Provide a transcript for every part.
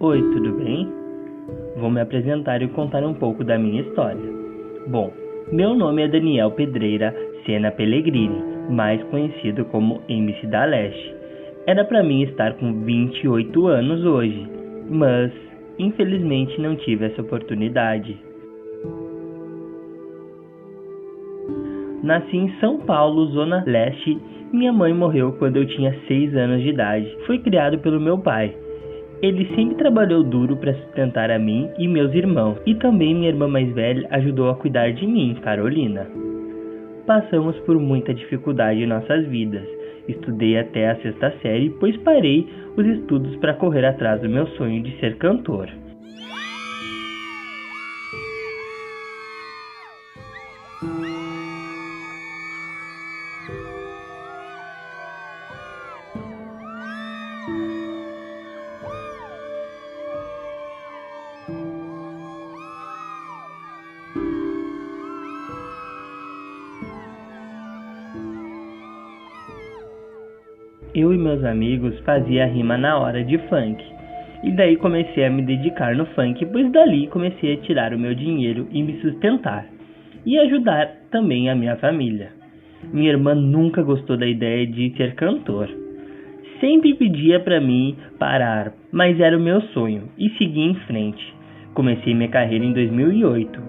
Oi, tudo bem? Vou me apresentar e contar um pouco da minha história. Bom, meu nome é Daniel Pedreira Sena Pellegrini, mais conhecido como MC da Leste. Era pra mim estar com 28 anos hoje, mas infelizmente não tive essa oportunidade. Nasci em São Paulo, Zona Leste. Minha mãe morreu quando eu tinha 6 anos de idade. Fui criado pelo meu pai. Ele sempre trabalhou duro para sustentar a mim e meus irmãos. E também minha irmã mais velha ajudou a cuidar de mim, Carolina. Passamos por muita dificuldade em nossas vidas. Estudei até a 6ª série, pois parei os estudos para correr atrás do meu sonho de ser cantor. Eu e meus amigos fazia rima na hora de funk. E daí comecei a me dedicar no funk, pois dali comecei a tirar o meu dinheiro e me sustentar. E ajudar também a minha família. Minha irmã nunca gostou da ideia de ser cantor. Sempre pedia para mim parar, mas era o meu sonho e segui em frente. Comecei minha carreira em 2008.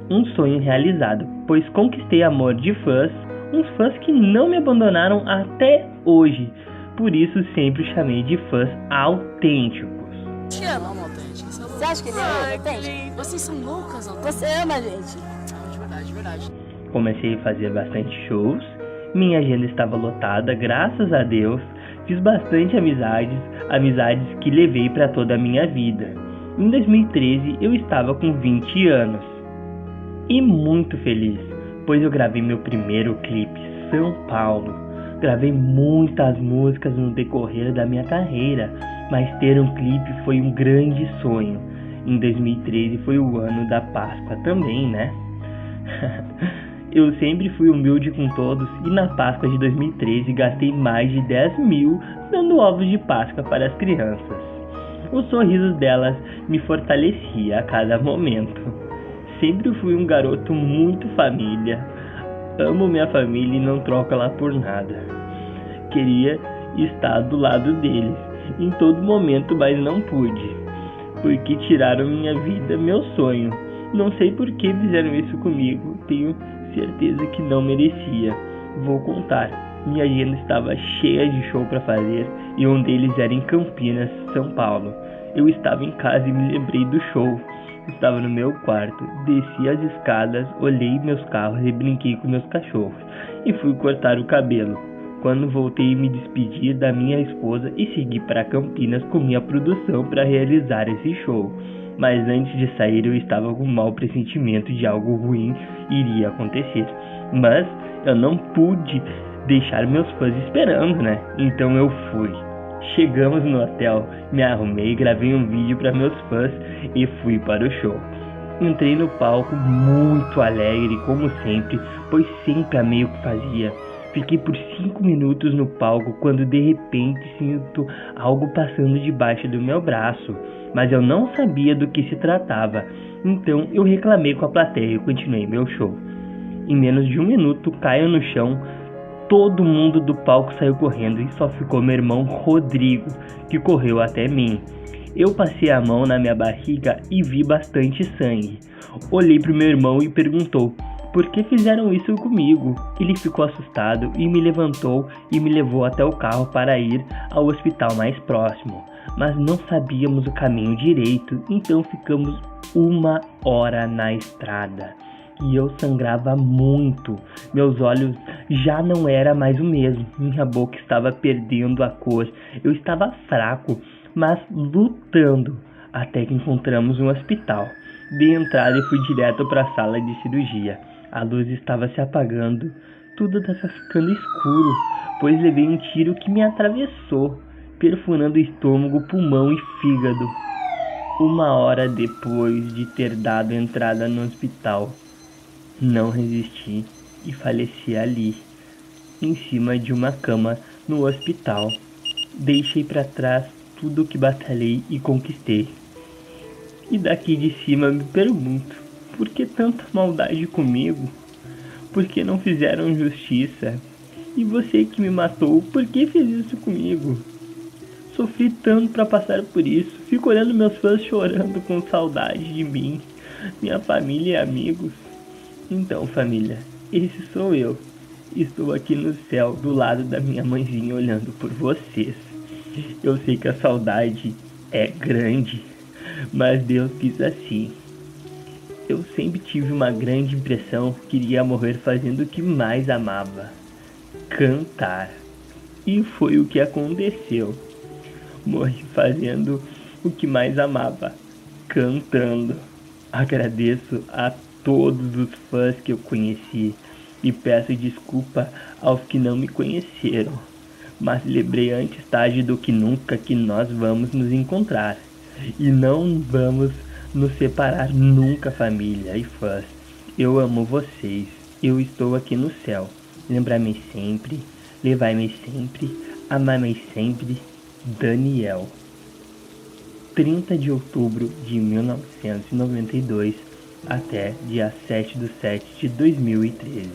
Um sonho realizado, pois conquistei amor de fãs, uns fãs que não me abandonaram até hoje. Por isso sempre chamei de fãs autênticos. Te amo, autêntico. Você acha que ele é autêntico? Vocês são loucas, autênticos. Você ama a gente. De verdade, de verdade. Comecei a fazer bastante shows. Minha agenda estava lotada, graças a Deus. Fiz bastante amizades que levei para toda a minha vida. Em 2013 eu estava com 20 anos. E muito feliz, pois eu gravei meu primeiro clipe, São Paulo. Gravei muitas músicas no decorrer da minha carreira, mas ter um clipe foi um grande sonho. Em 2013 foi o ano da Páscoa também, né? Eu sempre fui humilde com todos e na Páscoa de 2013 gastei mais de 10 mil dando ovos de Páscoa para as crianças. Os sorrisos delas me fortaleciam a cada momento. Sempre fui um garoto muito família. Amo minha família e não troco ela por nada. Queria estar do lado deles em todo momento, mas não pude, porque tiraram minha vida, meu sonho. Não sei por que fizeram isso comigo. Tenho certeza que não merecia. Vou contar. Minha agenda estava cheia de show para fazer e um deles era em Campinas, São Paulo. Eu estava em casa e me lembrei do show. Estava no meu quarto, desci as escadas, olhei meus carros e brinquei com meus cachorros. E fui cortar o cabelo. Quando voltei, me despedi da minha esposa e segui para Campinas com minha produção para realizar esse show. Mas antes de sair, eu estava com um mau pressentimento de algo ruim iria acontecer. Mas eu não pude deixar meus fãs esperando, né? Então eu fui. Chegamos no hotel, me arrumei, gravei um vídeo para meus fãs e fui para o show. Entrei no palco muito alegre, como sempre, pois sempre amei o que fazia. Fiquei por 5 minutos no palco quando de repente sinto algo passando debaixo do meu braço, mas eu não sabia do que se tratava. Então eu reclamei com a plateia e continuei meu show. Em menos de 1 minuto caio no chão. Todo mundo do palco saiu correndo e só ficou meu irmão Rodrigo, que correu até mim. Eu passei a mão na minha barriga e vi bastante sangue. Olhei para o meu irmão e perguntou: por que fizeram isso comigo? Ele ficou assustado e me levantou e me levou até o carro para ir ao hospital mais próximo. Mas não sabíamos o caminho direito, então ficamos 1 hora na estrada. E eu sangrava muito. Meus olhos já não eram mais o mesmo. Minha boca estava perdendo a cor. Eu estava fraco, mas lutando. Até que encontramos um hospital. Dei entrada e fui direto para a sala de cirurgia. A luz estava se apagando. Tudo estava ficando escuro, pois levei um tiro que me atravessou, perfurando o estômago, pulmão e fígado. 1 hora depois de ter dado entrada no hospital, não resisti e faleci ali, em cima de uma cama no hospital. Deixei para trás tudo o que batalhei e conquistei. E daqui de cima me pergunto, por que tanta maldade comigo? Por que não fizeram justiça? E você que me matou, por que fez isso comigo? Sofri tanto para passar por isso. Fico olhando meus fãs chorando com saudade de mim, minha família e amigos. Então, família, esse sou eu. Estou aqui no céu, do lado da minha mãezinha, olhando por vocês. Eu sei que a saudade é grande, mas Deus quis assim. Eu sempre tive uma grande impressão que iria morrer fazendo o que mais amava: cantar. E foi o que aconteceu. Morri fazendo o que mais amava: cantando. Agradeço a todos os fãs que eu conheci e peço desculpa aos que não me conheceram. Mas lembrei antes tarde do que nunca que nós vamos nos encontrar. E não vamos nos separar nunca, família e fãs. Eu amo vocês. Eu estou aqui no céu. Lembrai-me sempre, levai-me sempre, amai-me sempre. Daniel. 30 de outubro de 1992 até dia 7/7/2013.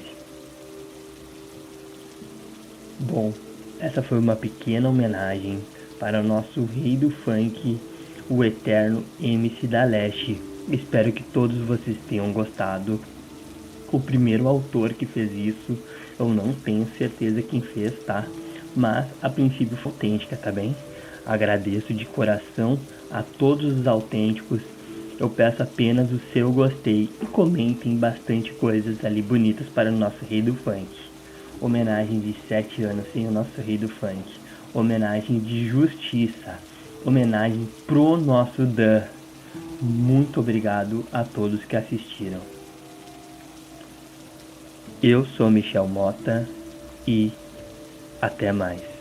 Bom, essa foi uma pequena homenagem para o nosso rei do funk, o eterno MC da Leste. Espero que todos vocês tenham gostado. O primeiro autor que fez isso, eu não tenho certeza quem fez, tá? Mas a princípio foi autêntica, tá bem? Agradeço de coração a todos os autênticos. Eu peço apenas o seu gostei e comentem bastante coisas ali bonitas para o nosso rei do funk. Homenagem de 7 anos sem o nosso rei do funk. Homenagem de justiça. Homenagem pro nosso Dan. Muito obrigado a todos que assistiram. Eu sou Michel Mota e até mais.